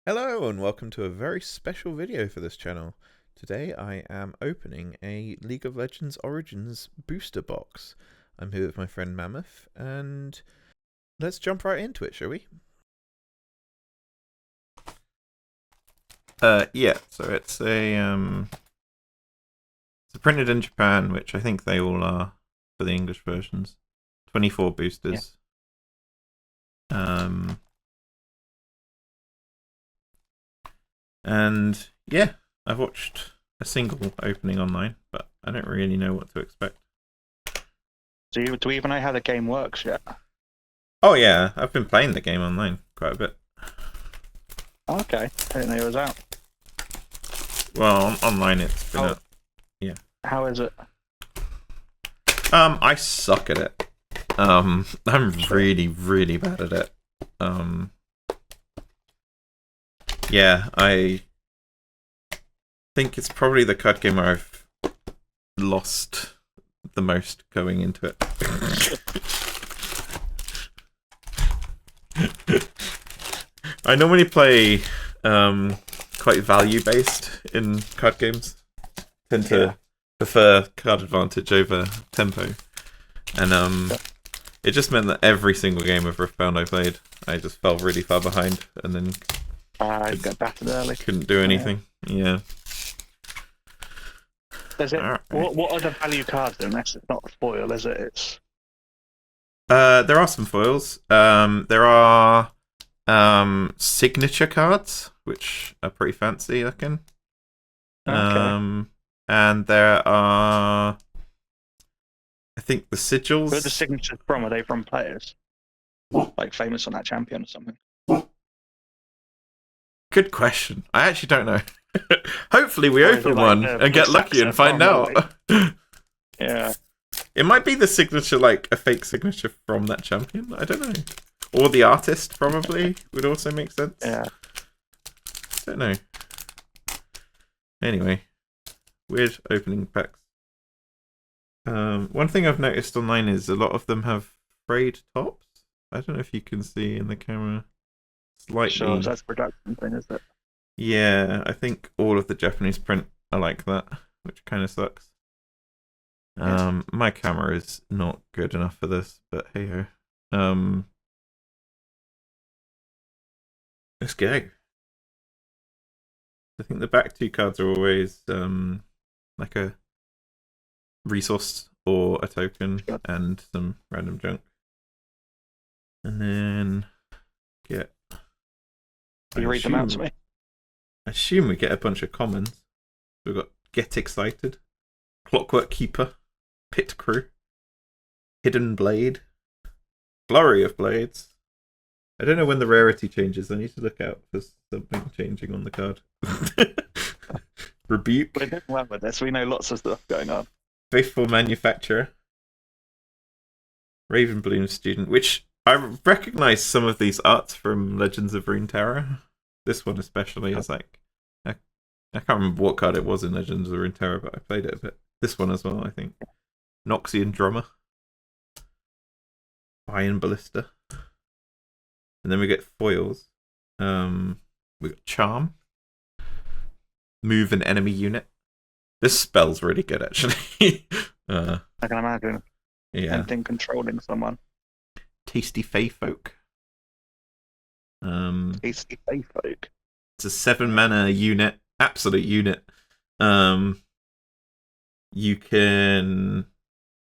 Hello and welcome to a very special video for this channel. Today I am opening a League of Legends Origins booster box. I'm here with my friend Mammoth and let's jump right into it, shall we? Yeah, so it's printed in Japan, which I think they all are for the English versions. 24 boosters. Yeah. And yeah, I've watched a single opening online, but I don't really know what to expect. Do we even know how the game works yet? Oh yeah, I've been playing the game online quite a bit. Okay, I didn't know it was out. Well, online it's been out. Yeah. How is it? I suck at it. I'm really, really bad at it. Yeah, I think it's probably the card game where I've lost the most going into it. I normally play quite value based in card games. Tend to prefer card advantage over tempo. And it just meant that every single game of Riftbound I played, I just fell really far behind and then got battered early. Couldn't do anything. Yeah. Is it? Right. What are the value cards unless it's not a foil? Is it? It's. There are some foils. There are signature cards, which are pretty fancy looking. Okay. And there are, I think, the sigils. Who are the signatures from? Are they from players? Like famous on that champion or something? Good question. I actually don't know. Hopefully we open one and get lucky and find out. Yeah. It might be the signature, like a fake signature from that champion. I don't know. Or the artist, probably, would also make sense. Yeah. Don't know. Anyway, weird opening packs. One thing I've noticed online is a lot of them have frayed tops. I don't know if you can see in the camera. Slightly. Sure, that's a production thing, is it? Yeah, I think all of the Japanese print are like that, which kind of sucks. My camera is not good enough for this, but hey ho. Let's go. I think the back two cards are always like a resource or a token and some random junk. And then get. Can you read them out to me? I assume we get a bunch of commons. We've got Get Excited, Clockwork Keeper, Pit Crew, Hidden Blade, Flurry of Blades. I don't know when the rarity changes. I need to look out for something changing on the card. Rebuke. We're doing well with this. We know lots of stuff going on. Faithful Manufacturer. Ravenbloom Student, which I recognise some of these arts from Legends of Runeterra. This one especially is like, I can't remember what card it was in Legends of Runeterra, but I played it a bit. This one as well, I think. Noxian Drummer. Iron Ballista. And then we get foils. We got Charm. Move an enemy unit. This spell's really good, actually. I can imagine. Yeah. Anything controlling someone. Tasty Fey Folk. Tasty Fey Folk. It's a 7 mana unit, absolute unit. You can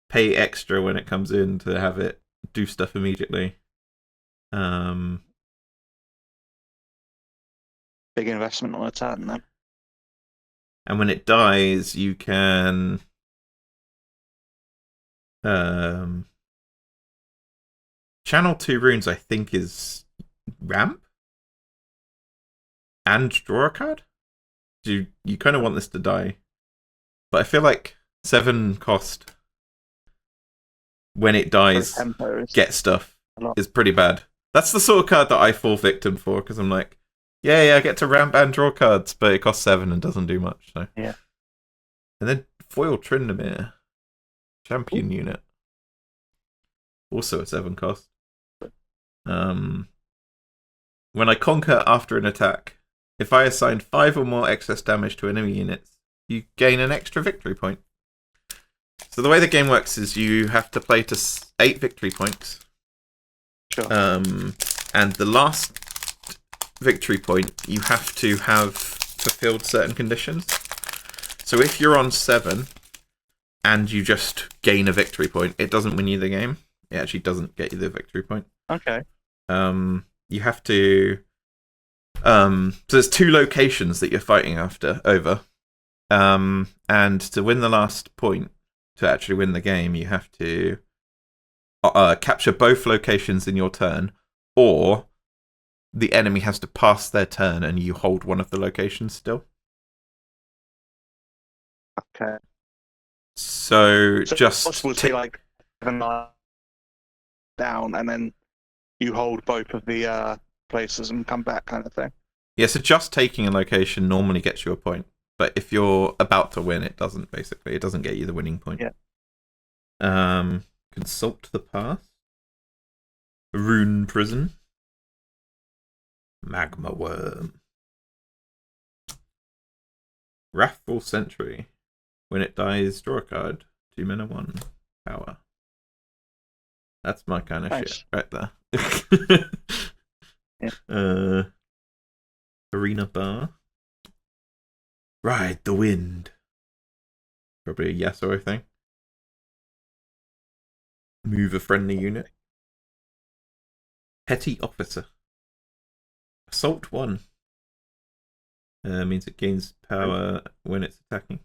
pay extra when it comes in to have it do stuff immediately. Big investment on a turn then. And when it dies, you can channel 2 runes, I think, is ramp and draw a card. You kind of want this to die, but I feel like 7 cost when it dies, get stuff is pretty bad. That's the sort of card that I fall victim for because I'm like, yeah, I get to ramp and draw cards, but it costs 7 and doesn't do much. So yeah. And then Foil Tryndamere, champion unit, also a 7 cost. When I conquer after an attack, If I assign 5 or more excess damage to enemy units, you gain an extra victory point. So the way the game works is you have to play to 8 victory points. Sure. And the last victory point, you have to have fulfilled certain conditions. So if you're on 7 and you just gain a victory point, it doesn't win you the game. It actually doesn't get you the victory point. Okay. You have to. So there's 2 locations that you're fighting over. And to win the last point, to actually win the game, you have to capture both locations in your turn, or the enemy has to pass their turn and you hold one of the locations still. Okay. So just possible to be like 7 down, and then you hold both of the places and come back, kind of thing. Yeah, so just taking a location normally gets you a point, but if you're about to win, it doesn't. Basically, it doesn't get you the winning point. Yeah. Consult the past. Rune Prison. Magma Worm. Wrathful Sentry. When it dies, draw a card. 2 mana, 1 power. That's my kind of shit right there. Yeah. Arena Bar. Ride the Wind. Probably a Yasuo thing. Move a friendly unit. Petty Officer. Assault 1. Means it gains power when it's attacking.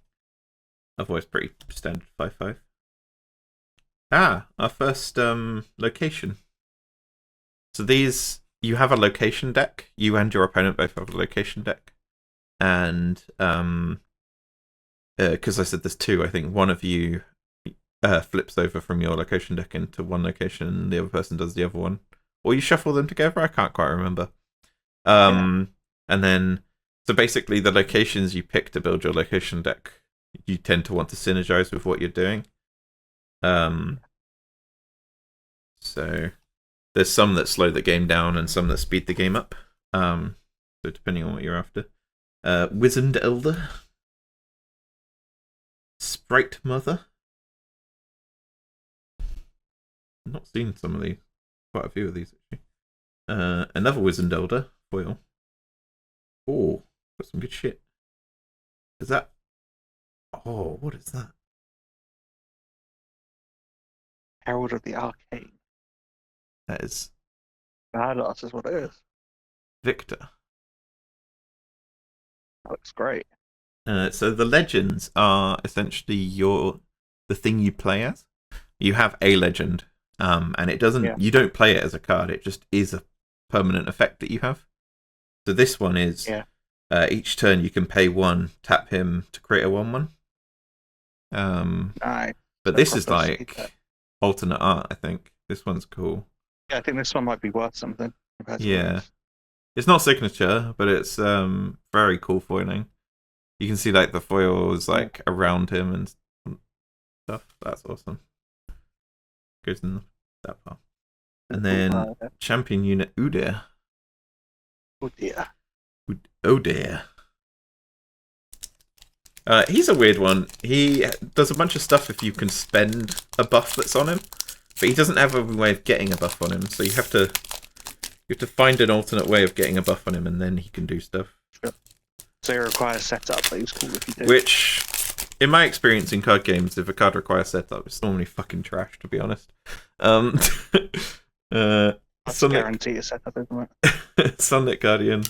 Otherwise, pretty standard 5/5. Our first location. So these, you have a location deck. You and your opponent both have a location deck. And because I said there's 2, I think one of you flips over from your location deck into one location and the other person does the other one. Or you shuffle them together, I can't quite remember. And then, so basically the locations you pick to build your location deck, you tend to want to synergize with what you're doing. So there's some that slow the game down and some that speed the game up. So depending on what you're after. Wizened Elder. Sprite Mother. I've not seen some of these. Quite a few of these, actually. Another Wizened Elder. Foil. Oh, got some good shit. Is that... Oh, what is that? Herald of the Arcane. That is... Badass is what it is. Victor. That looks great. So the legends are essentially the thing you play as. You have a legend, and it doesn't. Yeah. You don't play it as a card. It just is a permanent effect that you have. So this one is each turn you can pay 1, tap him to create a 1/1. Nice. But this is like alternate art. I think this one's cool. Yeah, I think this one might be worth something. Yeah, it's not signature, but it's very cool foiling. You can see like the foils like around him and stuff. That's awesome. Goes in that part. And then champion unit Udyr. Udyr. He's a weird one. He does a bunch of stuff if you can spend a buff that's on him, but he doesn't have a way of getting a buff on him. So you have to find an alternate way of getting a buff on him, and then he can do stuff. Sure. So it requires setup, but it's cool if you do. Which, in my experience in card games, if a card requires setup, it's normally fucking trash, to be honest. That's guarantee a setup, isn't it? Sunlit Guardian.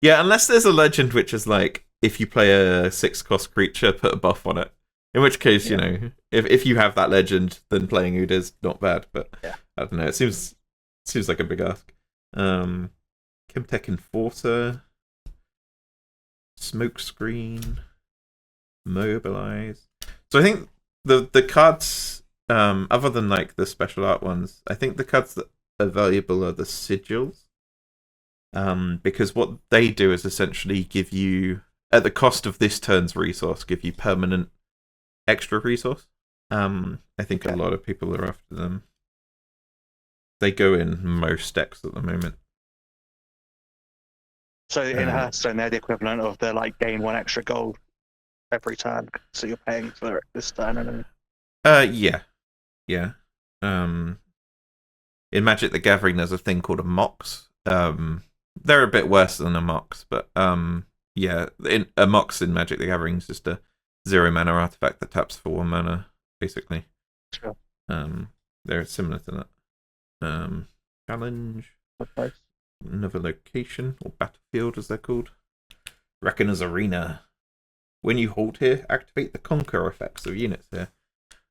Yeah, unless there's a legend which is like, if you play a 6-cost creature, put a buff on it. In which case, you know, if you have that legend, then playing Udyr's not bad. But I don't know. It seems like a big ask. Chemtech Enforcer. Smokescreen. Mobilize. So I think the cards, other than like the special art ones, I think the cards that are valuable are the sigils. Because what they do is essentially give you, at the cost of this turn's resource, give you permanent extra resource. I think a lot of people are after them. They go in most decks at the moment. So in Hearthstone, they're the equivalent of the like gain 1 extra gold every turn. So you're paying for it this turn, and then... yeah. In Magic the Gathering, there's a thing called a Mox. They're a bit worse than a Mox, but yeah, a Mox in Magic the Gathering is just a 0 mana artifact that taps for 1 mana, basically. Sure. They're similar to that. Challenge. Okay. Another location, or battlefield as they're called. Reckoner's Arena. When you hold here, activate the conquer effects of units here.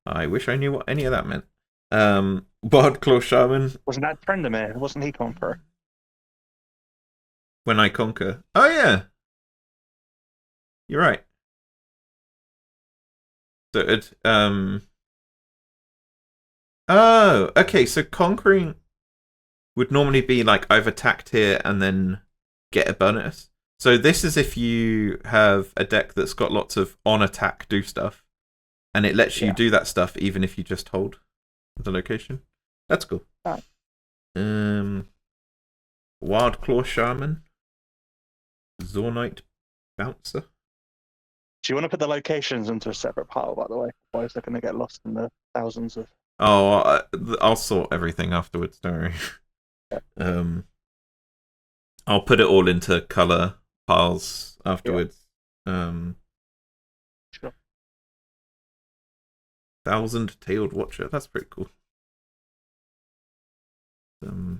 I wish I knew what any of that meant. Bardclaw Shaman. Wasn't that Trendemir? Wasn't he Conqueror? When I conquer. Oh yeah. You're right. So it oh, okay, so conquering would normally be like I've attacked here and then get a bonus. So this is if you have a deck that's got lots of on attack do stuff, and it lets you do that stuff even if you just hold the location. That's cool. Oh. Wildclaw Shaman. Zornite Bouncer. Do you want to put the locations into a separate pile, by the way? Otherwise they're going to get lost in the thousands of... Oh, I'll sort everything afterwards, don't worry. Yeah. I'll put it all into colour piles afterwards. Sure. 1,000-tailed Watcher. That's pretty cool. A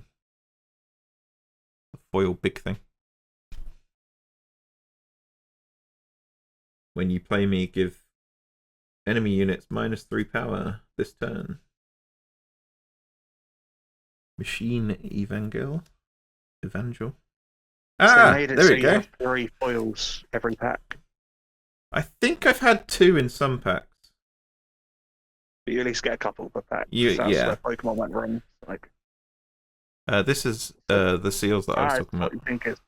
foil big thing. When you play me, give enemy units -3 power this turn. Machine Evangel. Ah, so there we go. Have 3 foils every pack. I think I've had 2 in some packs. But you at least get a couple per pack. Yeah. Where Pokemon went wrong. Like, this is the seals that I was talking about. What you think is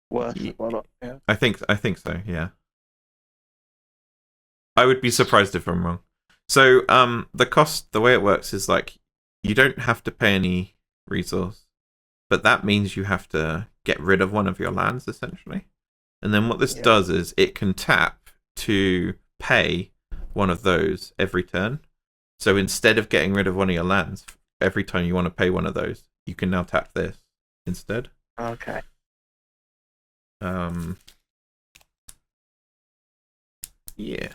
worth it? Well, yeah. I think so. Yeah. I would be surprised if I'm wrong. So the way it works is like you don't have to pay any resource, but that means you have to get rid of one of your lands essentially. And then what this does is it can tap to pay one of those every turn. So instead of getting rid of one of your lands, every time you want to pay one of those, you can now tap this instead. Okay. Yeah.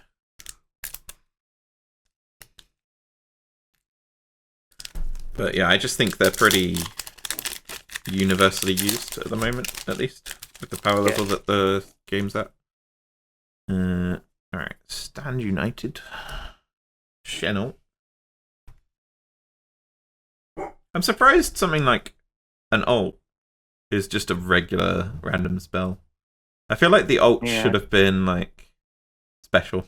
But yeah, I just think they're pretty universally used at the moment, at least, with the power level that the game's at. Alright, Stand United. Chenault. I'm surprised something like an ult is just a regular random spell. I feel like the ult should have been like special.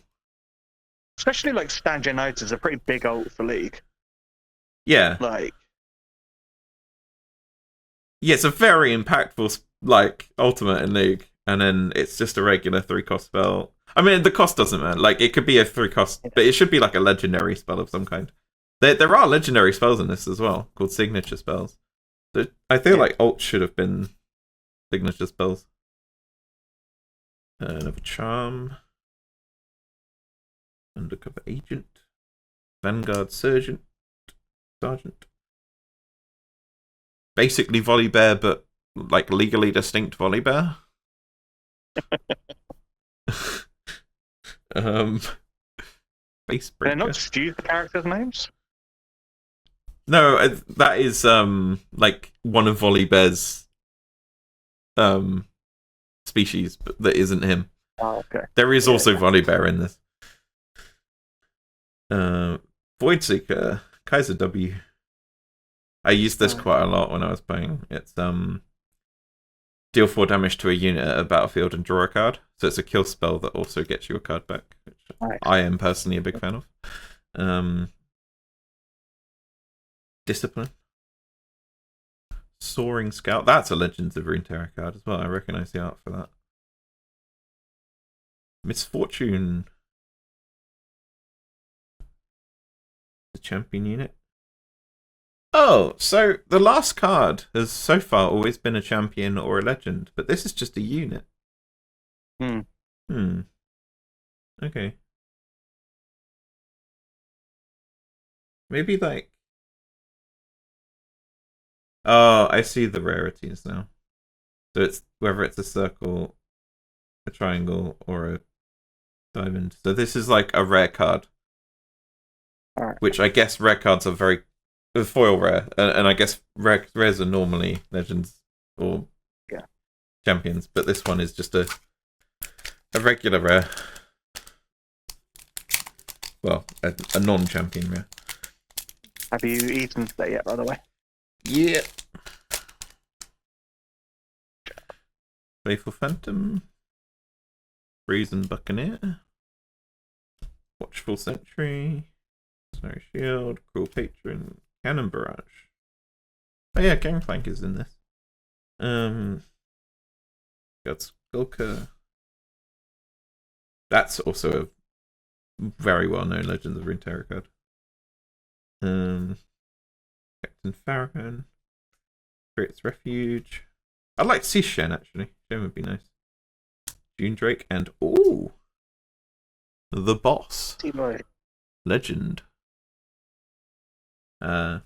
Especially like Stand United is a pretty big ult for League. Yeah. Like, yeah, it's a very impactful like ultimate in League, and then it's just a regular 3-cost spell. I mean, the cost doesn't matter. Like, it could be a 3-cost, but it should be like a legendary spell of some kind. There are legendary spells in this as well, called signature spells. So I feel like ult should have been signature spells. Another charm. Undercover agent. Vanguard Sergeant. Basically Volibear, but like legally distinct Volibear. Facebreaker. They're not just use the characters' names? No, that is like one of Volibear's species, but that isn't him. Oh, okay. There is also Volibear in this. Voidseeker, Kaiser W. I used this quite a lot when I was playing. It's deal 4 damage to a unit at a battlefield and draw a card. So it's a kill spell that also gets you a card back, which I am personally a big fan of. Discipline. Soaring Scout. That's a Legends of Runeterra card as well. I recognise the art for that. Misfortune. The champion unit. Oh, so the last card has so far always been a champion or a legend, but this is just a unit. Hmm. Okay. Maybe like. Oh, I see the rarities now. So it's whether it's a circle, a triangle, or a diamond. So this is like a rare card. Alright. Which I guess rare cards are very foil rare, and I guess rares are normally legends or champions, but this one is just a regular rare. Well, a non-champion rare. Have you eaten today yet, by the way? Yeah. Faithful Phantom, Brazen Buccaneer, Watchful Sentry, Snow Shield, Cruel Patron, Cannon Barrage. Oh yeah, Gangplank is in this. Got Skulker. That's also a very well-known Legends of Runeterra card. Captain Farrakhan, Spirit's Refuge. I'd like to see Shen actually. Shen would be nice. June Drake and the boss. Legend. So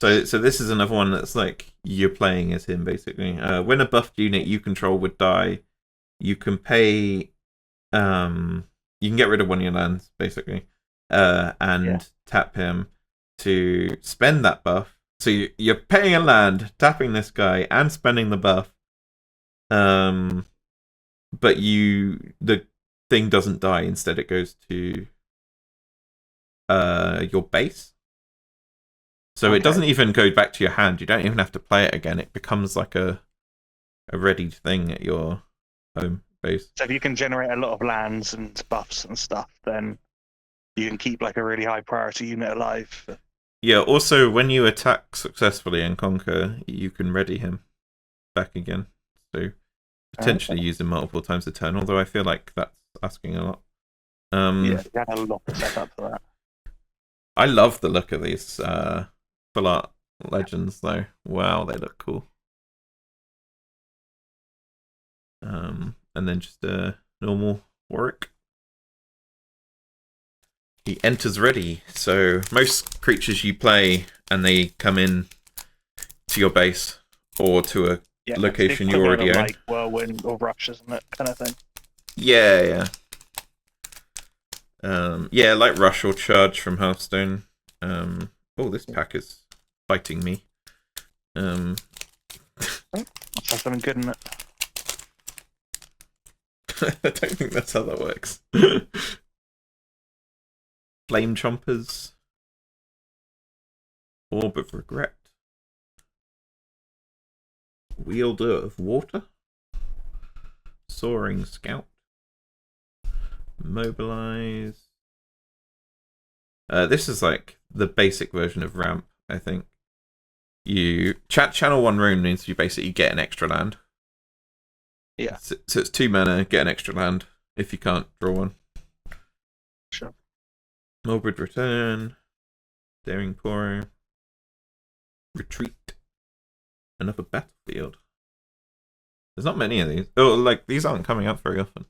this is another one that's like you're playing as him basically. When a buffed unit you control would die, you can pay. You can get rid of one of your lands basically, and tap him to spend that buff. So you're paying a land, tapping this guy, and spending the buff. But the thing doesn't die. Instead, it goes to your base. So it doesn't even go back to your hand. You don't even have to play it again. It becomes like a ready thing at your home base. So if you can generate a lot of lands and buffs and stuff, then you can keep like a really high priority unit alive. Yeah, also when you attack successfully and conquer, you can ready him back again. So potentially use him multiple times a turn, although I feel like that's asking a lot. Yeah, you had a lot to set up for that. I love the look of these full art legends though. Wow, they look cool. And then just a normal Warwick. He enters ready. So most creatures you play and they come in to your base or to a location you already own. Like whirlwind or rush, isn't it? Kind of thing. Yeah. Yeah, like rush or charge from Hearthstone. Oh, this pack is fighting me. That's something good in it. I don't think that's how that works. Flame Chompers. Orb of Regret. Wielder of Water. Soaring Scout. Mobilize. This is like the basic version of Ramp, I think. You channel 1 rune means you basically get an extra land. Yeah. So it's 2 mana, get an extra land if you can't draw one. Sure. Mulberry Return. Daring Pourer. Retreat. Another Battlefield. There's not many of these. Oh, like these aren't coming up very often.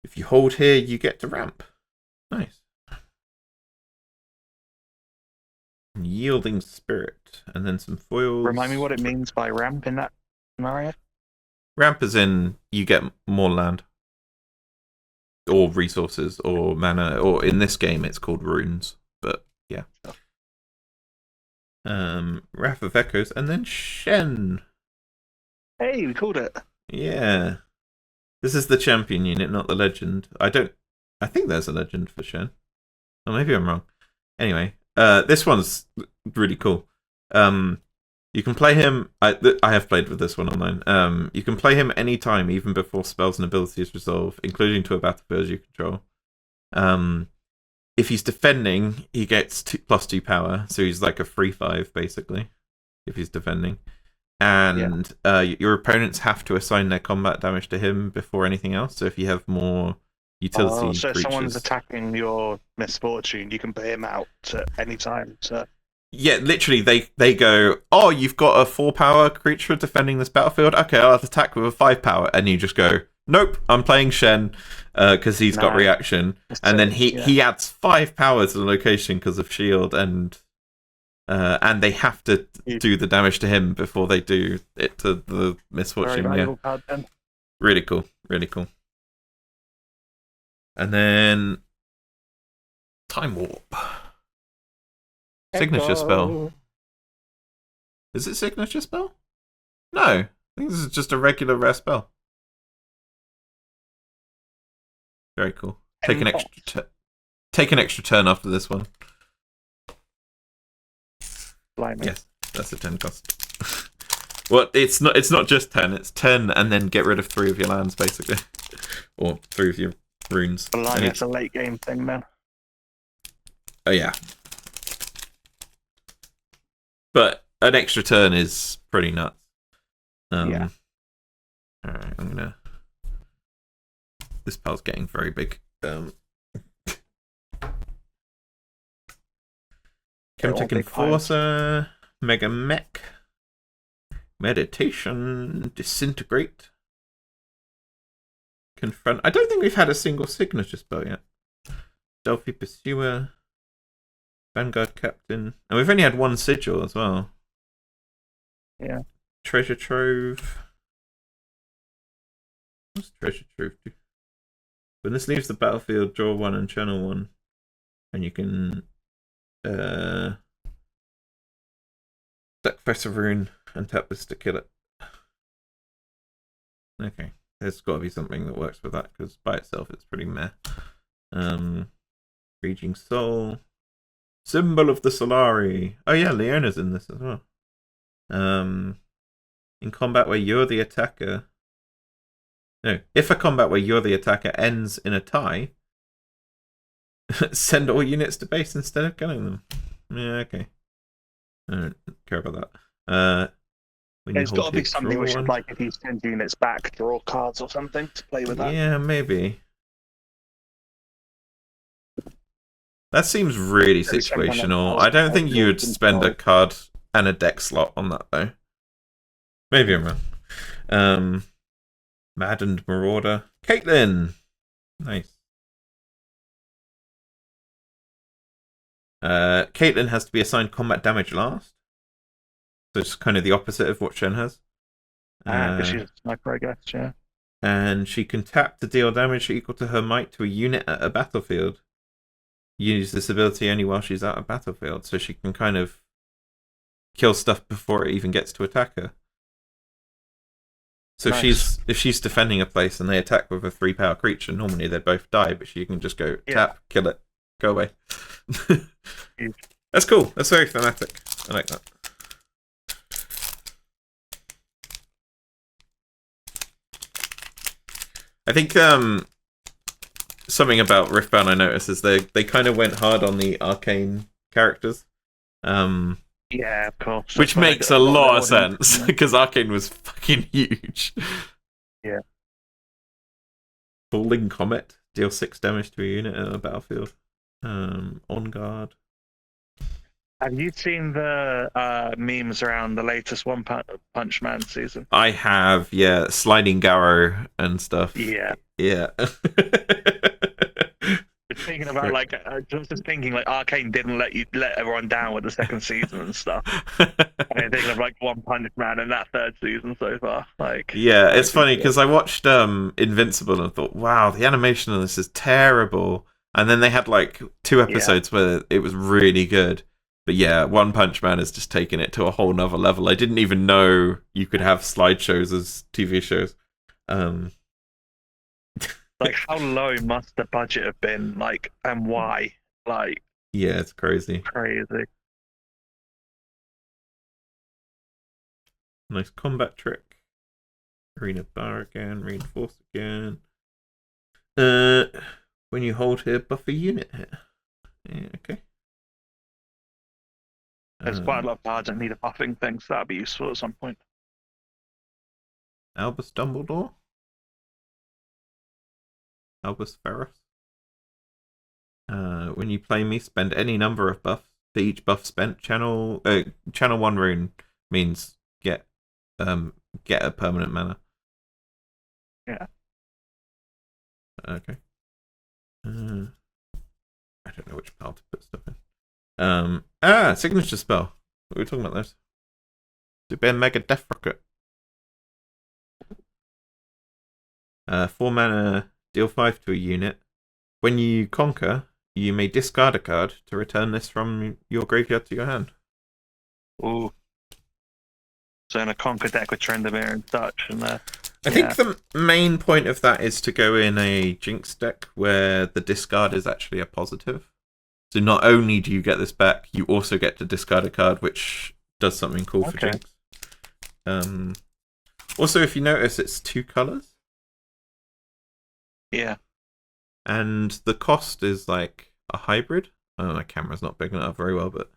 If you hold here, you get to ramp. Nice. Yielding Spirit, and then some foils. Remind me what it means by ramp in that scenario. Ramp as in you get more land, or resources, or mana, or in this game it's called runes. But yeah. Wrath of Echoes, and then Shen. Hey, we called it. Yeah. This is the champion unit, not the legend. I think there's a legend for Shen. Or maybe I'm wrong. Anyway, this one's really cool. You can play him. I have played with this one online. You can play him anytime, even before spells and abilities resolve, including to a battlefield you control. If he's defending, he gets +2 power, so he's like a 3/5 basically. If he's defending, and your opponents have to assign their combat damage to him before anything else. So if you have more utility so if someone's creatures. attacking your misfortune, you can put him out at any time. Yeah, literally, they go, oh, you've got a 4-power creature defending this battlefield? Okay, I'll attack with a 5-power. And you just go, nope, I'm playing Shen because he's got reaction. And then he adds 5 power to the location because of shield, and they have to do the damage to him before they do it to the misfortune. Card, then. Really cool, really cool. And then Time Warp. Signature spell. Is it signature spell? No. I think this is just a regular rare spell. Very cool. Take an extra turn after this one. Blimey. Yes, that's a 10 cost. Well, it's not just 10, it's 10 and then get rid of 3 of your lands, basically. Or 3 of your runes. Blimey, it's a late game thing, man. Oh, yeah. But an extra turn is pretty nuts. Yeah. Alright, I'm gonna... This pal's getting very big. Chemtech Enforcer, Mega Mech, Meditation, Disintegrate, Confront. I don't think we've had a single signature spell yet. Stealthy Pursuer, Vanguard Captain, and we've only had one sigil as well. Yeah. Treasure Trove. What's Treasure Trove do? When this leaves the battlefield, draw 1 and channel 1, and you can sacrifice a rune and tap this to kill it. Okay, there's got to be something that works with that because by itself it's pretty meh. Raging Soul, Symbol of the Solari. Oh yeah, Leona's in this as well. In combat where you're the attacker. No, if a combat where you're the attacker ends in a tie, send all units to base instead of killing them. Yeah, okay. I don't care about that. There's got to be something which is like if you send units back, draw cards or something to play with that. Yeah, maybe. That seems really situational. I don't think you would spend a card and a deck slot on that, though. Maybe I'm wrong. Maddened Marauder. Caitlin! Nice. Caitlin has to be assigned combat damage last. So it's kind of the opposite of what Shen has. Because she's a sniper, I guess, yeah. And she can tap to deal damage equal to her might to a unit at a battlefield. Use this ability only while she's at a battlefield, so she can kind of kill stuff before it even gets to attack her. So nice. if she's defending a place and they attack with a 3-power creature, normally they'd both die, but she can just go tap, kill it, go away. That's cool. That's very thematic. I like that. I think something about Riftbound I noticed is they kind of went hard on the arcane characters. Yeah, of course. Which makes a lot of sense, because Arcane was fucking huge. Yeah. Falling Comet. Deal 6 damage to a unit at a battlefield. On guard. Have you seen the memes around the latest One Punch Man season? I have, yeah. Sliding Garrow and stuff. Yeah. Yeah. Thinking about just thinking like Arcane didn't let everyone down with the second season and stuff. And thinking of like One Punch Man in that third season so far. Yeah, it's funny because I watched Invincible and thought, wow, the animation of this is terrible. And then they had like 2 episodes where it was really good. But yeah, One Punch Man has just taken it to a whole nother level. I didn't even know you could have slideshows as TV shows. Like, how low must the budget have been, and why? Yeah, it's crazy. Crazy. Nice combat trick. Arena bar again, reinforce again. When you hold here, buff a unit here. Yeah, okay. There's quite a lot of cards that need a buffing thing, so that'd be useful at some point. Albus Dumbledore. Albus Ferus. When you play me, spend any number of buffs. For each buff spent, channel 1 rune means get a permanent mana. Yeah. Okay. I don't know which pile to put stuff in. Signature spell. What were we talking about this? Super Mega Death Rocket. 4 mana, deal 5 to a unit. When you conquer, you may discard a card to return this from your graveyard to your hand. Ooh. So in a conquer deck with Tryndamere and such, and I think the main point of that is to go in a Jinx deck where the discard is actually a positive. So not only do you get this back, you also get to discard a card, which does something cool for Jinx. Also, if you notice, it's 2 colors. Yeah. And the cost is like a hybrid. Oh, my camera's not big enough very well, but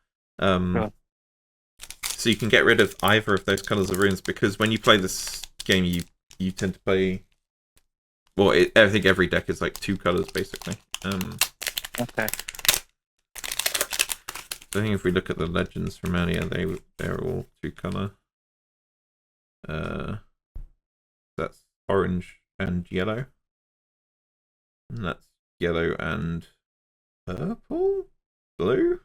so you can get rid of either of those colors of runes, because when you play this game, you tend to play. Well, I think every deck is like 2 colors basically. Okay. So I think if we look at the legends from earlier, they're all 2 color. That's orange and yellow. And that's yellow and purple? Blue?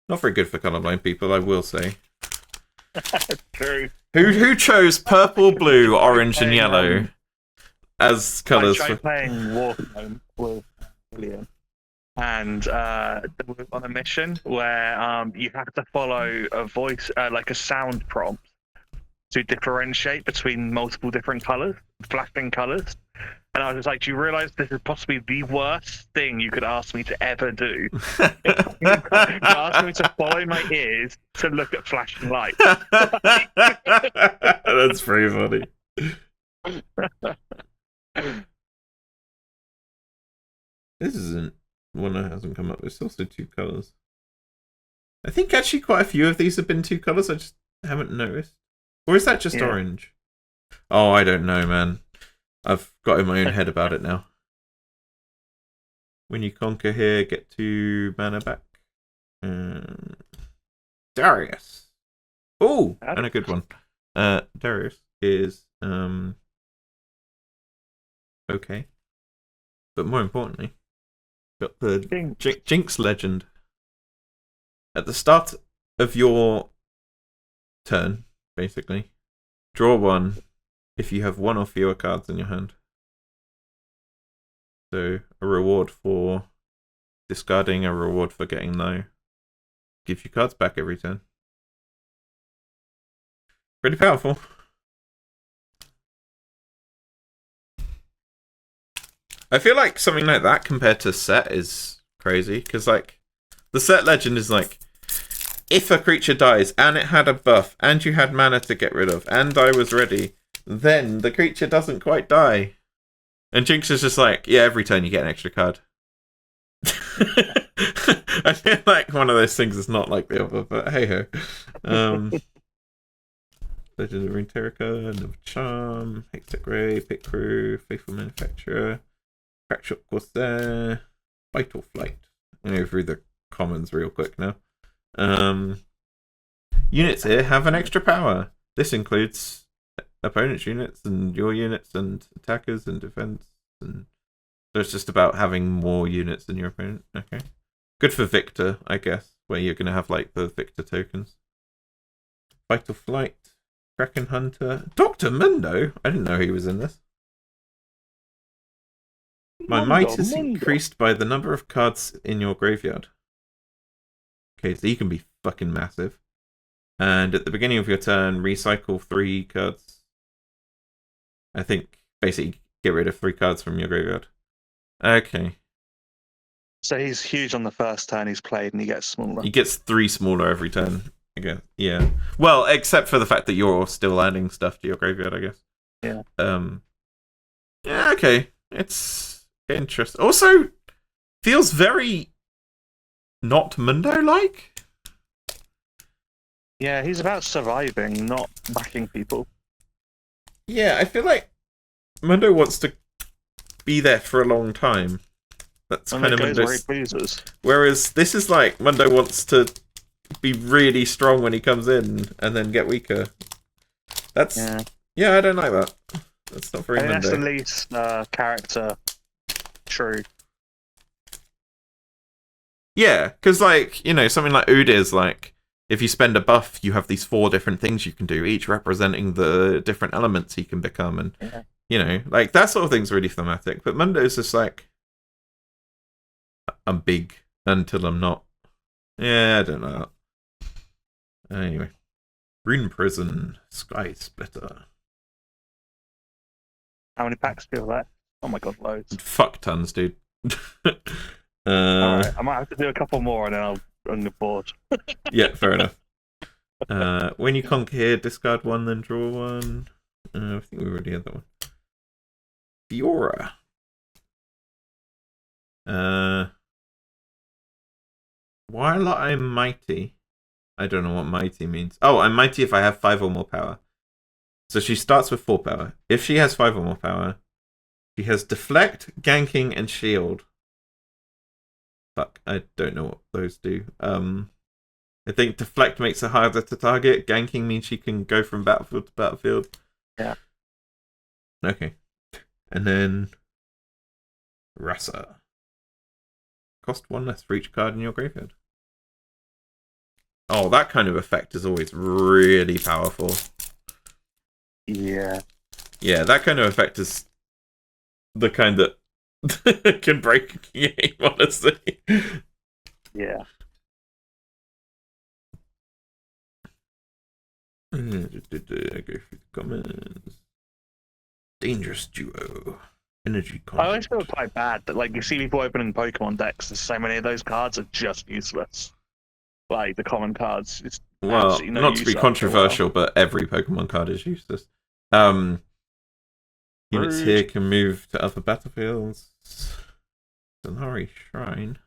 Not very good for colorblind people, I will say. True. Who chose purple, blue, orange, and yellow as colors? I tried playing Warframe with William, and we're on a mission where you have to follow a voice, like a sound prompt, to differentiate between multiple different colors, flashing colors. And I was just like, do you realize this is possibly the worst thing you could ask me to ever do? You ask me to follow my ears to look at flashing lights. That's pretty funny. This isn't one that hasn't come up. It's also 2 colors. I think actually quite a few of these have been 2 colors. I just haven't noticed. Or is that just orange? Oh, I don't know, man. I've got in my own head about it now. When you conquer here, get 2 mana back. Darius. Oh, and a good one. Darius is okay. But more importantly, got the Jinx legend. At the start of your turn, basically, draw 1 if you have 1 or fewer cards in your hand. So a reward for discarding, a reward for getting no. Gives you cards back every turn. Pretty powerful. I feel like something like that compared to set is crazy, because like the set legend is like, if a creature dies and it had a buff and you had mana to get rid of and I was ready, then the creature doesn't quite die. And Jinx is just like, yeah, every turn you get an extra card. I feel like one of those things is not like the other, but hey ho. Legend of Runeterra, Another Charm, Hextech Ray, Pit Crew, Faithful Manufacturer, Crackshot Corsair, Vital Flight. I'm going to go through the commons real quick now. Units here have an extra power. This includes opponent's units and your units and attackers and defense, and so it's just about having more units than your opponent. Okay, good for Victor, I guess, where you're going to have like the Victor tokens. Vital Flight, Kraken Hunter, Dr. Mundo. I didn't know he was in this. My might is increased by the number of cards in your graveyard. Okay, so you can be fucking massive. And at the beginning of your turn, recycle 3 cards. I think basically get rid of 3 cards from your graveyard. Okay. So he's huge on the first turn he's played, and he gets smaller. He gets 3 smaller every turn, I guess. Yeah. Well, except for the fact that you're still adding stuff to your graveyard, I guess. Yeah. Yeah. Okay. It's interesting. Also, feels very not Mundo-like. Yeah, he's about surviving, not backing people. Yeah, I feel like Mundo wants to be there for a long time. That's kind of Mundo's. Whereas this is like Mundo wants to be really strong when he comes in and then get weaker. That's I don't like that. That's not very Mundo. That's the least character true. Yeah, because like, you know, something like Ood is like, if you spend a buff, you have these 4 different things you can do, each representing the different elements he can become, and you know, like that sort of thing's really thematic. But Mundo's just like, I'm big until I'm not. Yeah, I don't know. Anyway, Rune Prison, Sky Splitter. How many packs do you have that? Oh my god, loads. Fuck tons, dude. Alright, I might have to do a couple more and then I'm bored. Yeah, fair enough. When you conquer here, discard 1, then draw 1. I think we already had that one. Fiora. While I'm mighty, I don't know what mighty means. Oh, I'm mighty if I have 5 or more power. So she starts with 4 power. If she has 5 or more power, she has deflect, ganking, and shield. Fuck, I don't know what those do. I think deflect makes her harder to target. Ganking means she can go from battlefield to battlefield. Yeah. Okay. And then Rasa. Cost 1 less for each card in your graveyard. Oh, that kind of effect is always really powerful. Yeah. Yeah, that kind of effect is the kind that can break a game, honestly. Yeah. Go through the comments. Dangerous duo. Energy content. I always feel quite bad that, like, you see people opening Pokemon decks, there's so many of those cards are just useless. Like, the common cards. It's well, not to be controversial, but every Pokemon card is useless. Units here can move to other battlefields. Sonari Shrine.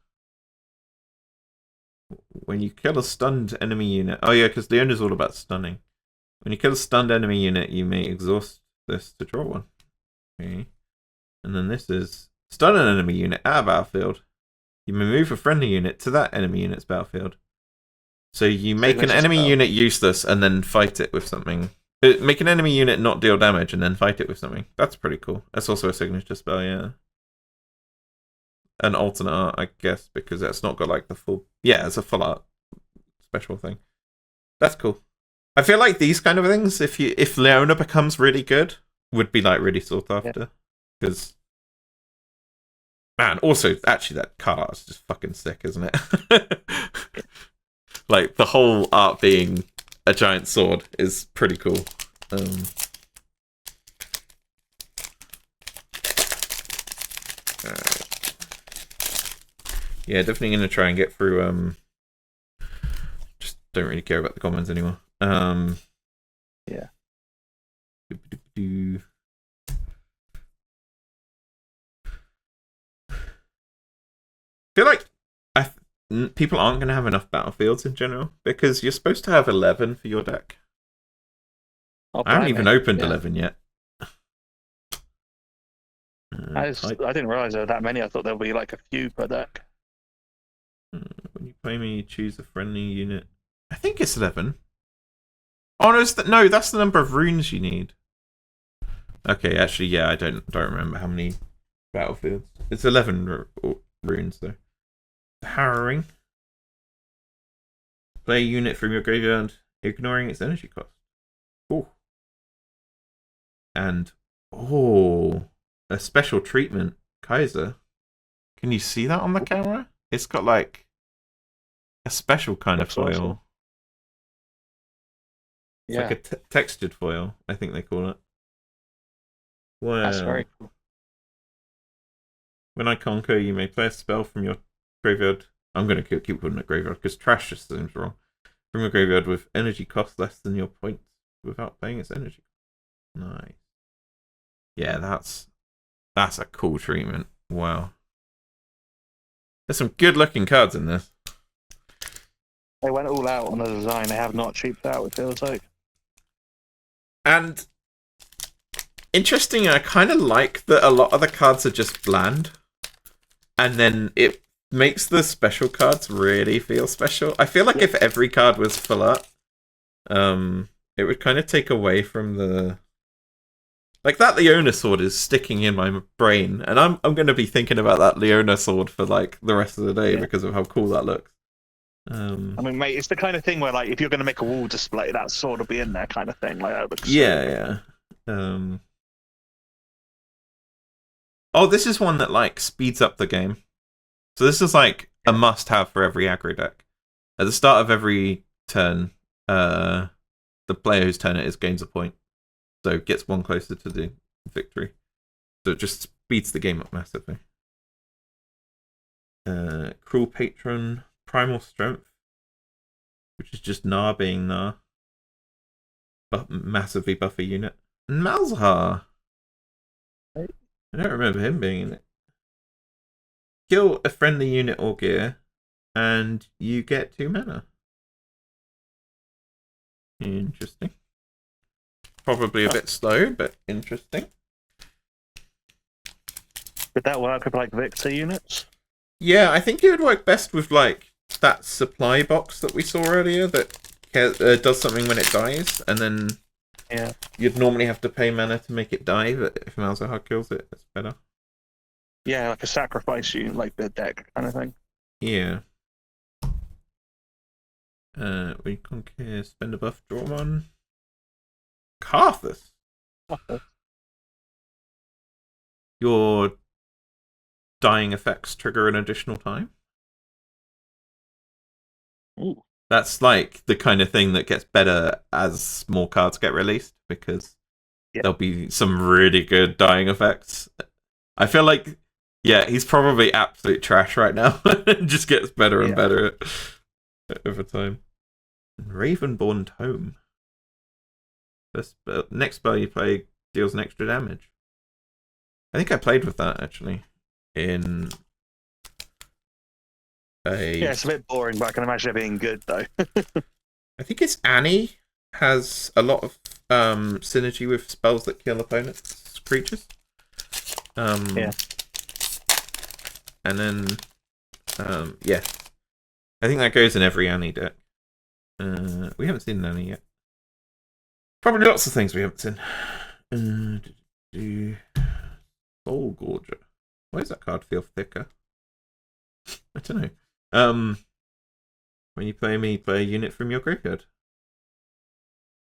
When you kill a stunned enemy unit... Oh yeah, because the owner's all about stunning. When you kill a stunned enemy unit, you may exhaust this to draw 1. Okay. And then this is stun an enemy unit out of battlefield. You may move a friendly unit to that enemy unit's battlefield. So you make an enemy unit useless and then fight it with something. Make an enemy unit not deal damage and then fight it with something. That's pretty cool. That's also a signature spell, yeah. An alternate art, I guess, because that's not got like the full... Yeah, it's a full art special thing. That's cool. I feel like these kind of things, if Leona becomes really good, would be like really sought after. Because, man, also, actually that card art is just fucking sick, isn't it? Like, the whole art being a giant sword is pretty cool. Yeah, definitely going to try and get through... just don't really care about the comments anymore. Yeah. I feel like people aren't going to have enough battlefields in general, because you're supposed to have 11 for your deck. I haven't even opened 11 yet. I didn't realise there were that many. I thought there would be like a few per deck. When you play me, you choose a friendly unit. I think it's 11. Oh no, that's the number of runes you need. Okay, actually, yeah, I don't remember how many battlefields. It's 11 runes though. Harrowing. Play a unit from your graveyard, ignoring its energy cost. Oh. And a special treatment, Kaiser. Can you see that on the camera? It's got like a special kind of foil. Awesome. It's like a textured foil, I think they call it. Wow. That's very cool. When I conquer, you may play a spell from your graveyard. I'm going to keep calling it graveyard because trash just seems wrong. From your graveyard with energy cost less than your points without paying its energy. Nice. Yeah, that's a cool treatment. Wow. There's some good looking cards in this. They went all out on the design. They have not cheaped out, it feels like. And interesting. I kind of like that a lot of the cards are just bland, and then it makes the special cards really feel special. I feel like if every card was full art, it would kind of take away from the. Like that Leona sword is sticking in my brain, and I'm going to be thinking about that Leona sword for like the rest of the day because of how cool that looks. I mean, mate, it's the kind of thing where like if you're going to make a wall display, that sword will be in there, kind of thing. Like that looks. Yeah. Oh, this is one that like speeds up the game. So this is like a must-have for every aggro deck. At the start of every turn, the player whose turn it is gains a point. So it gets one closer to the victory. So it just speeds the game up massively. Cruel Patron, Primal Strength, which is just Gnar being Gnar. But massively buffer unit. And Malzahar. I don't remember him being in it. Kill a friendly unit or gear, and you get 2 mana. Interesting. Probably a bit slow, but interesting. Would that work with like Victor units? Yeah, I think it would work best with like that supply box that we saw earlier that does something when it dies, and then you'd normally have to pay mana to make it die, but if Malzahar kills it, it's better. Yeah, like a sacrifice unit, like the deck kind of thing. Yeah. We conquer, spend a buff, draw one. Karthus. Your dying effects trigger an additional time. Ooh. That's like the kind of thing that gets better as more cards get released, because there'll be some really good dying effects. I feel like, he's probably absolute trash right now. It just gets better and better over time. Ravenborn Tome. Next spell you play deals an extra damage. I think I played with that actually in a. Yeah, it's a bit boring, but I can imagine it being good though. I think it's Annie has a lot of synergy with spells that kill opponents' creatures. And then I think that goes in every Annie deck. We haven't seen Annie yet. Probably lots of things we haven't seen. Soul Gorger. Why does that card feel thicker? I don't know. When you play me, play a unit from your graveyard.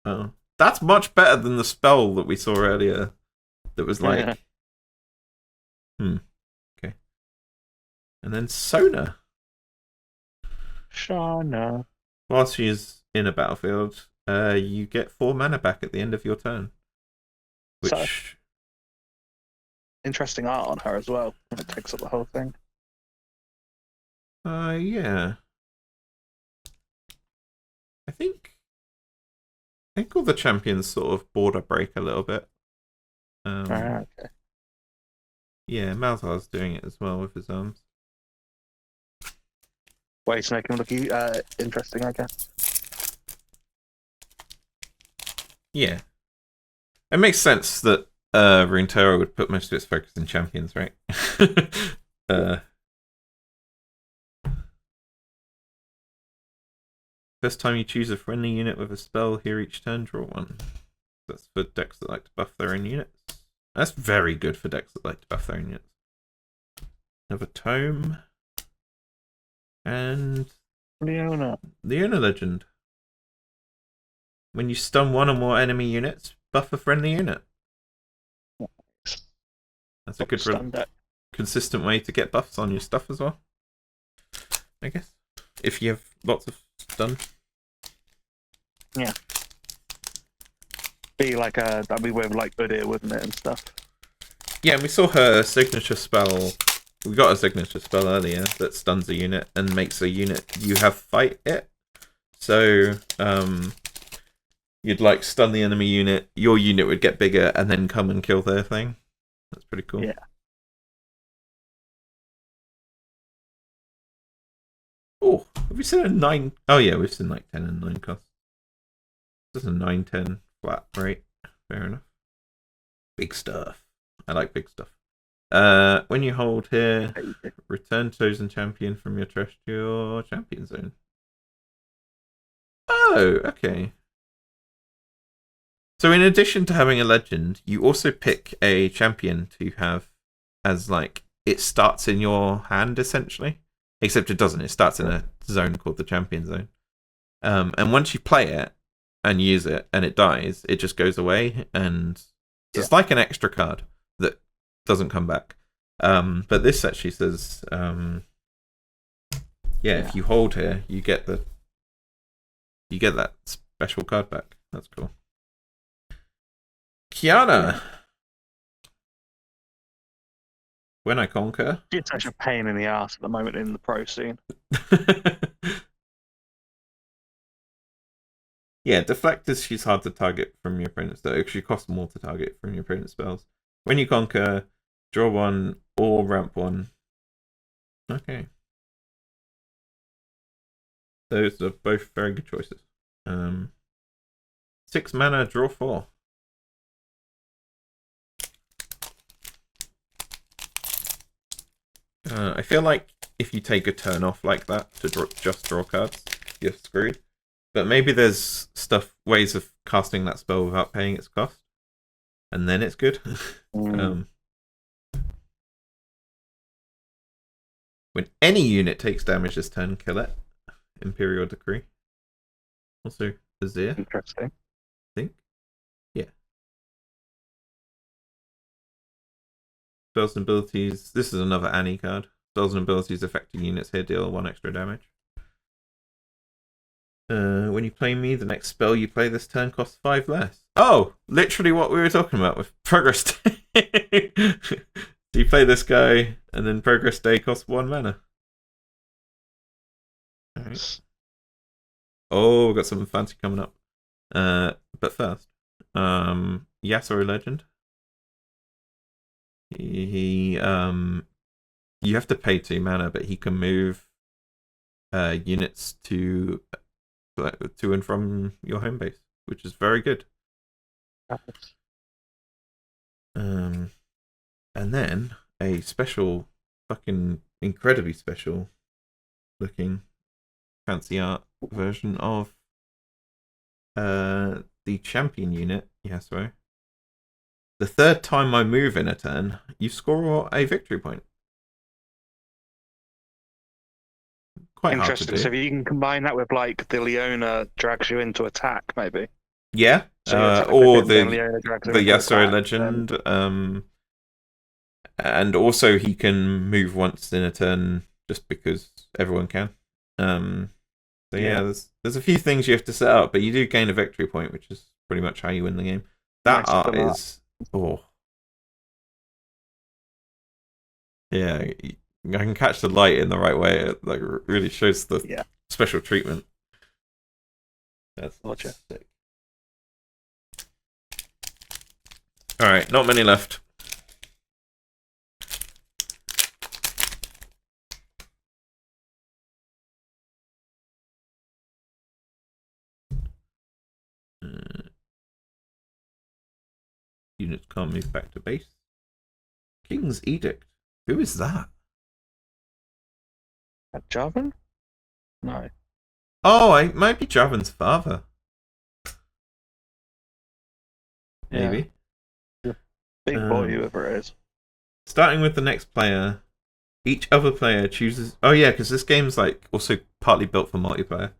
Oh, that's much better than the spell that we saw earlier. That was like, okay. And then Sona. Shana. Whilst she is in a battlefield, you get 4 mana back at the end of your turn. Which So, interesting art on her as well. It takes up the whole thing. Yeah. I think all the champions sort of border break a little bit. Okay. Yeah, Malzar's doing it as well with his arms. Ways to make him look interesting, I guess. Yeah. It makes sense that Runeterra would put most of its focus in champions, right? First time you choose a friendly unit with a spell here each turn, draw one. That's for decks that like to buff their own units. That's very good for decks that like to buff their own units. Another tome. And Leona Legend. When you stun one or more enemy units, buff a friendly unit. That's a good consistent way to get buffs on your stuff as well, I guess. If you have lots of stun. Yeah. That'd be with like Udyr, wouldn't it, and stuff. Yeah, and we saw her signature spell. We got a signature spell earlier that stuns a unit and makes a unit you have fight it. So, you'd like stun the enemy unit, your unit would get bigger and then come and kill their thing. That's pretty cool. Yeah. Oh, have we seen a 9? Oh yeah, we've seen like 10 and 9 cost. This is a 9-10 flat rate. Fair enough. Big stuff. I like big stuff. When you hold here, return chosen champion from your trash to your champion zone. Oh, okay. So in addition to having a legend, you also pick a champion to have as like it starts in your hand essentially. Except it doesn't. It starts in a zone called the champion zone. And once you play it and use it and it dies, it just goes away and it's like an extra card that doesn't come back. But this actually says if you hold here, you get that special card back. That's cool. Kiana. When I conquer. It's such a pain in the ass at the moment in the pro scene. Yeah, deflectors, she's hard to target from your opponent's though. She costs more to target from your opponent's spells. When you conquer, draw one or ramp one. Okay. Those are both very good choices. 6 mana, draw 4. I feel like if you take a turn off like that to just draw cards, you're screwed. But maybe there's ways of casting that spell without paying its cost, and then it's good. When any unit takes damage this turn, kill it. Imperial Decree. Also, Azir. Interesting. I think. Yeah. Spells and abilities. This is another Annie card. Spells and abilities affecting units here deal 1 extra damage. When you play me, the next spell you play this turn costs 5 less. Oh, literally what we were talking about with Progress Day. So you play this guy, and then Progress Day costs 1 mana. Alright. Oh, we've got something fancy coming up. But first, Yasuo Legend. He you have to pay 2 mana, but he can move units to and from your home base, which is very good. And then a special, fucking incredibly special looking fancy art version of the champion unit, Yasuo. The 3rd time I move in a turn, you score a victory point. Quite interesting. Hard to do. So if you can combine that with like the Leona drags you into attack, maybe. Yeah, or the Yasuo Legend. And also he can move once in a turn just because everyone can. So yeah, there's a few things you have to set up, but you do gain a victory point, which is pretty much how you win the game. That art is yeah, I can catch the light in the right way. It like really shows the special treatment. That's sick. All right, not many left. Units can't move back to base. King's Edict. Who is that? Javan? No. Oh, it might be Javan's father. Maybe. Big boy, whoever it is. Starting with the next player, each other player chooses. Oh yeah, because this game's like also partly built for multiplayer.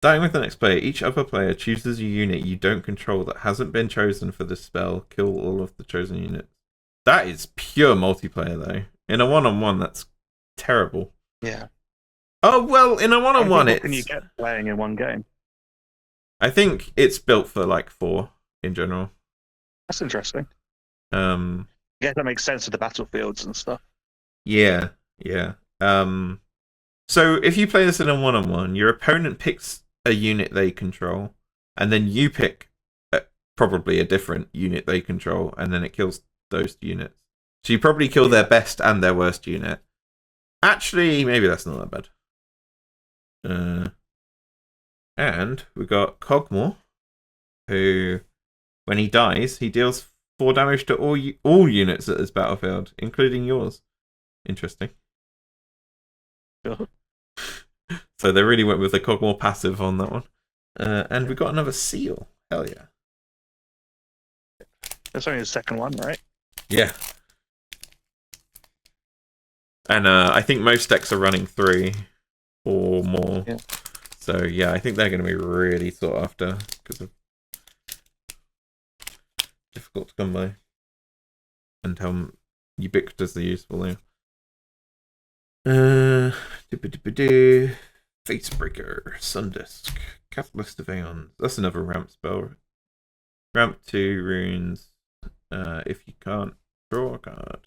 Starting with the next player, each other player chooses a unit you don't control that hasn't been chosen for this spell. Kill all of the chosen units. That is pure multiplayer, though. In a one-on-one, that's terrible. Yeah. Oh well, in a one-on-one, what can you get playing in one game? I think it's built for like 4 in general. That's interesting. I guess that makes sense with the battlefields and stuff. Yeah. So if you play this in a one-on-one, your opponent picks a unit they control, and then you pick probably a different unit they control, and then it kills those units. So you probably kill their best and their worst unit. Actually, maybe that's not that bad. And we got Cogmore, who, when he dies, he deals 4 damage to all units at this battlefield, including yours. Interesting. Sure. So they really went with the Cogmore passive on that one. And we got another seal. Hell yeah. That's only the second one, right? Yeah. And I think most decks are running 3 or more. Yeah. So yeah, I think they're going to be really sought after because of difficult to come by and how ubiquitous they're useful now. Facebreaker, Sundisk, Catalyst of Aeons. That's another ramp spell. Ramp 2 runes. If you can't draw a card.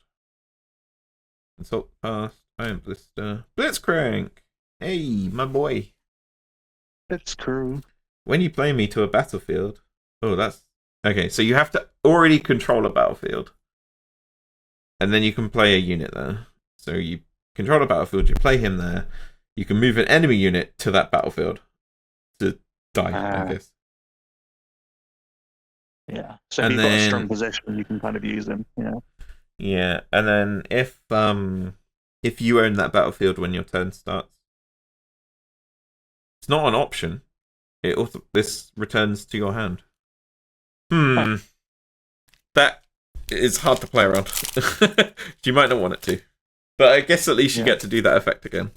Consult the past. Iron Blister. Blitzcrank! Hey, my boy. Blitzcrank. When you play me to a battlefield. Oh, that's. Okay, so you have to already control a battlefield. And then you can play a unit there. So you control a battlefield, you play him there. You can move an enemy unit to that battlefield to die, I guess. Yeah. So if you've got a strong position, you can kind of use them. Yeah. Yeah, and then if you own that battlefield when your turn starts, it's not an option. This returns to your hand. That is hard to play around. You might not want it to, but I guess at least you get to do that effect again.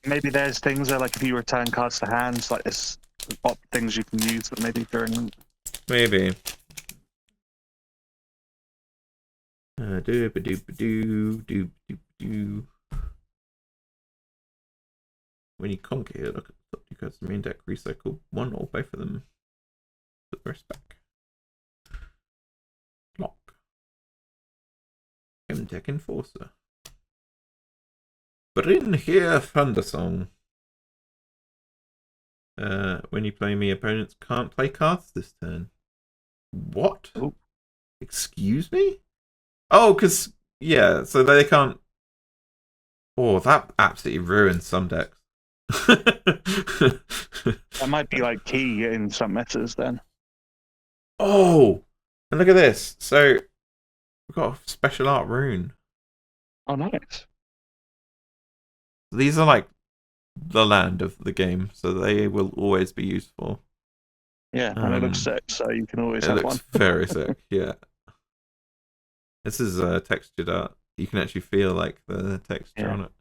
Maybe there's things where, like, if you return cards to hands, like there's things you can use, but maybe during. Maybe. When you conquer here, look at the top 2 cards of the main deck, recycle 1 or both of them. Put the rest back. Lock. M-Deck Enforcer. Bring here Thundersong. When you play me, opponents can't play cards this turn. What? Ooh. Excuse me? Oh, because, yeah, so they can't... Oh, that absolutely ruins some decks. That might be, like, key in some metas, then. Oh! And look at this. So, we've got a special art rune. Oh, nice. These are, like, the land of the game, so they will always be useful. Yeah, and it looks sick, so you can always have one. It looks very sick, yeah. This is textured art. You can actually feel like the texture on it.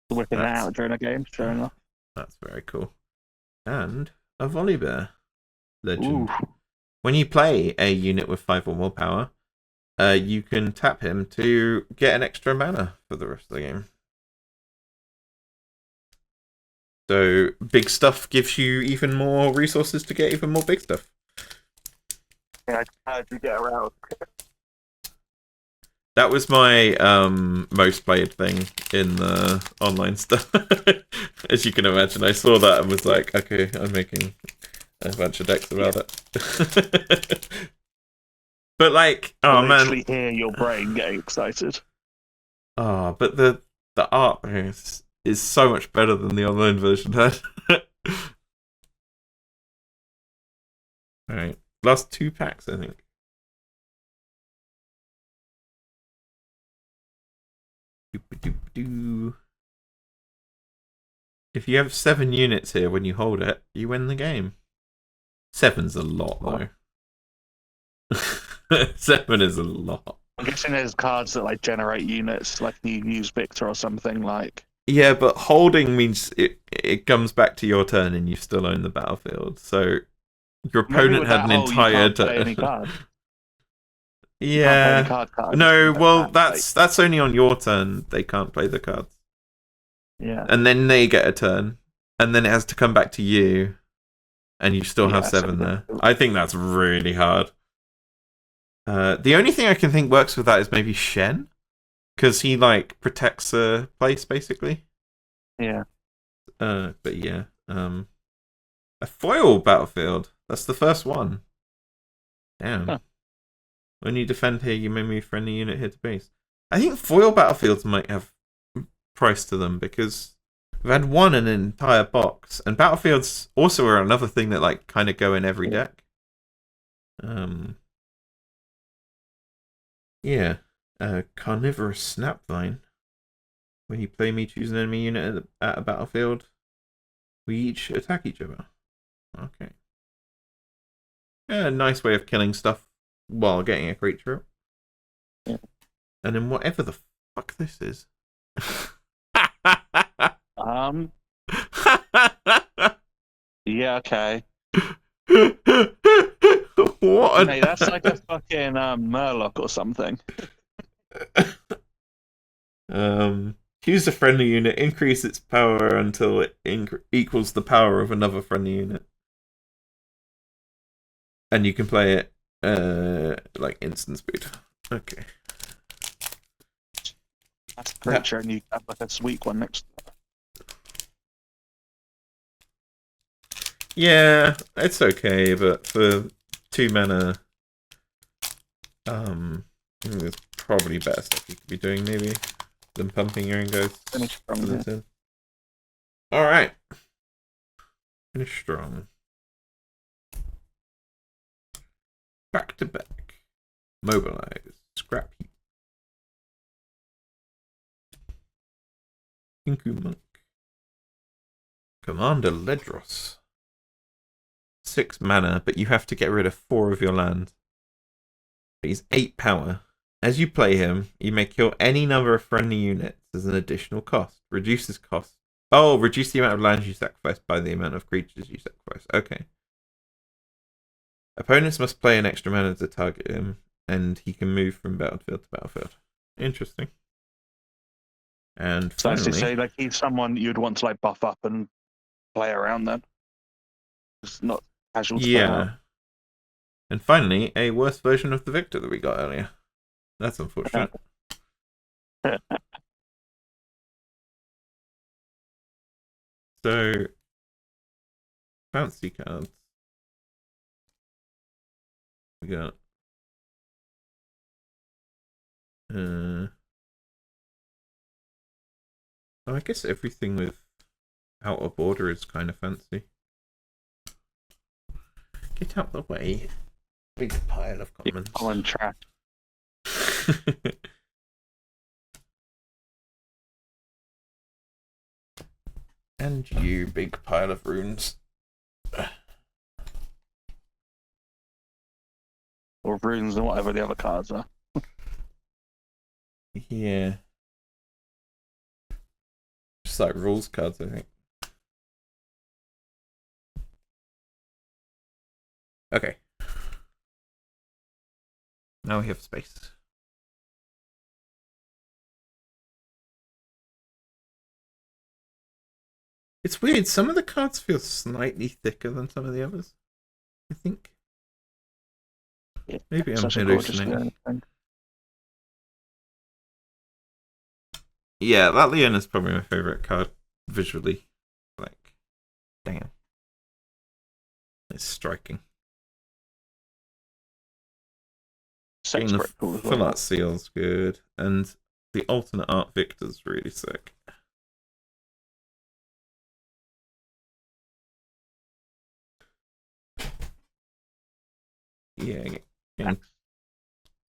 Whipping it out during a game, sure enough. That's very cool. And a Volibear legend. Ooh. When you play a unit with 5 or more power, you can tap him to get an extra mana for the rest of the game. So big stuff gives you even more resources to get even more big stuff. Yeah, how do you get around? That was my most played thing in the online stuff. As you can imagine, I saw that and was like, okay, I'm making a bunch of decks about it. But like, oh man, actually hear your brain getting excited. Oh, but the art is so much better than the online version had. Alright, last 2 packs, I think. If you have 7 units here when you hold it, you win the game. 7's a lot, though. 7 is a lot. I'm guessing there's cards that like generate units, like you use Victor or something like. Yeah, but holding means it comes back to your turn and you still own the battlefield. So your opponent had an entire turn. Yeah. No, well, that's only on your turn. They can't play the cards. Yeah. And then they get a turn, and then it has to come back to you, and you still have 7 there. I think that's really hard. The only thing I can think works with that is maybe Shen, because he like protects a place basically. Yeah. But yeah, a foil battlefield. That's the first one. Damn. Huh. When you defend here, you may move friendly unit here to base. I think foil battlefields might have price to them because we've had one in an entire box, and battlefields also are another thing that like kind of go in every deck. Yeah. Carnivorous Snapvine. When you play me, choose an enemy unit at a battlefield. We each attack each other. Okay. Yeah, nice way of killing stuff while getting a creature up. Yeah. And then whatever the fuck this is. Yeah, okay. What? Mate, that's like a fucking Murloc or something. Choose a friendly unit, increase its power until it equals the power of another friendly unit. And you can play it like instant speed. Okay. That's a creature, and you have like a sweet one next to it. Yeah, it's okay, but for 2 mana, I think there's probably better stuff you could be doing, maybe, than pumping your own ghosts. Finish strong. Yeah. Alright. Finish strong. Back to back. Mobilize. Scrap heap. Kinku Monk. Commander Ledros. 6 mana, but you have to get rid of 4 of your land. He's 8 power. As you play him, you may kill any number of friendly units as an additional cost. Reduces cost. Oh, reduce the amount of lands you sacrifice by the amount of creatures you sacrifice. Okay. Opponents must play an extra mana to target him, and he can move from battlefield to battlefield. Interesting. And finally, so say like he's someone you'd want to like buff up and play around then. It's not casual. Yeah. And finally, a worse version of the Victor that we got earlier. That's unfortunate. So, fancy cards. We got I guess everything with outer border is kind of fancy. Get out the way. Big pile of commons. Common trash. And you, big pile of runes. Or runes and whatever the other cards are. Yeah. Just like rules cards, I think. Okay. Now we have space. It's weird. Some of the cards feel slightly thicker than some of the others, I think. Yeah, maybe I'm hallucinating. Yeah, that Leona's probably my favourite card visually. Like, damn. It's striking. Getting the full art seal's good, and the alternate art Victor's really sick. Yeah, getting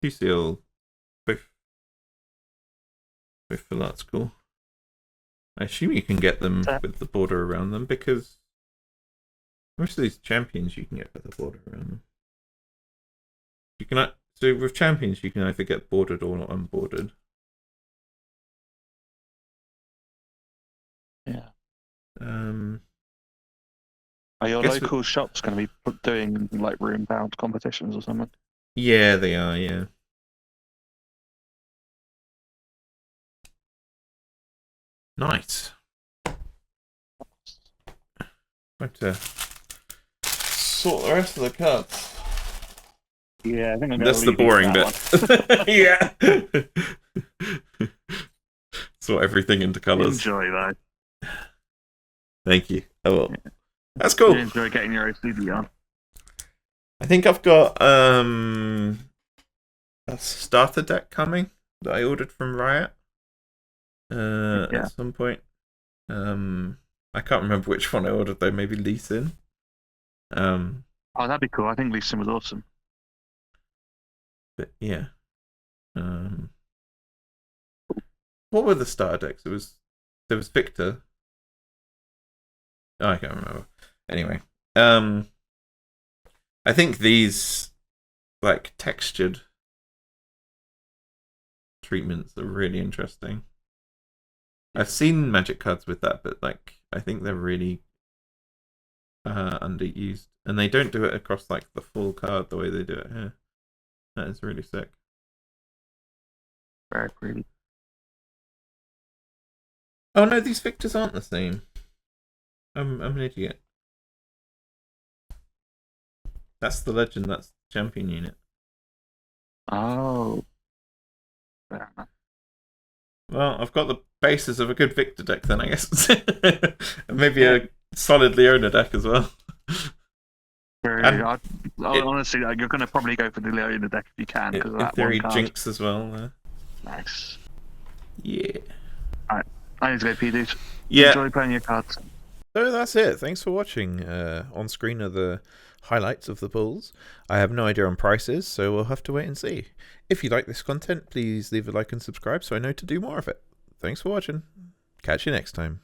2 seal, both full art's cool. I assume you can get them with the border around them, because most of these champions you can get with the border around them. You can so with champions you can either get bordered or not unbordered. Yeah. Are your local shops going to be doing like room-bound competitions or something? Yeah, they are. Yeah. Nice. Going to sort the rest of the cards. Yeah, I think that's the boring bit. Yeah. Sort everything into colours. Enjoy that. Thank you. I will. Yeah. That's cool. You enjoy getting your OCD on. I think I've got a starter deck coming that I ordered from Riot at some point. I can't remember which one I ordered though. Maybe Lee Sin. Oh, that'd be cool. I think Lee Sin was awesome. But yeah, What were the starter decks? There was Victor. Oh, I can't remember. Anyway, I think these like textured treatments are really interesting. I've seen Magic cards with that, but like I think they're really underused, and they don't do it across like the full card the way they do it here. That is really sick. Very pretty. Oh no, these Victors aren't the same. I'm an idiot. That's the legend. That's the champion unit. Oh. Well, I've got the basis of a good Victor deck then, I guess. And maybe a solid Leona deck as well. Honestly, you're going to probably go for the Leona deck if you can. In theory, Jinx as well. Nice. Yeah. Alright, I need to go pee, dude. Yeah. Enjoy playing your cards. So that's it. Thanks for watching. On screen are the highlights of the pulls. I have no idea on prices, so we'll have to wait and see. If you like this content, please leave a like and subscribe so I know to do more of it. Thanks for watching. Catch you next time.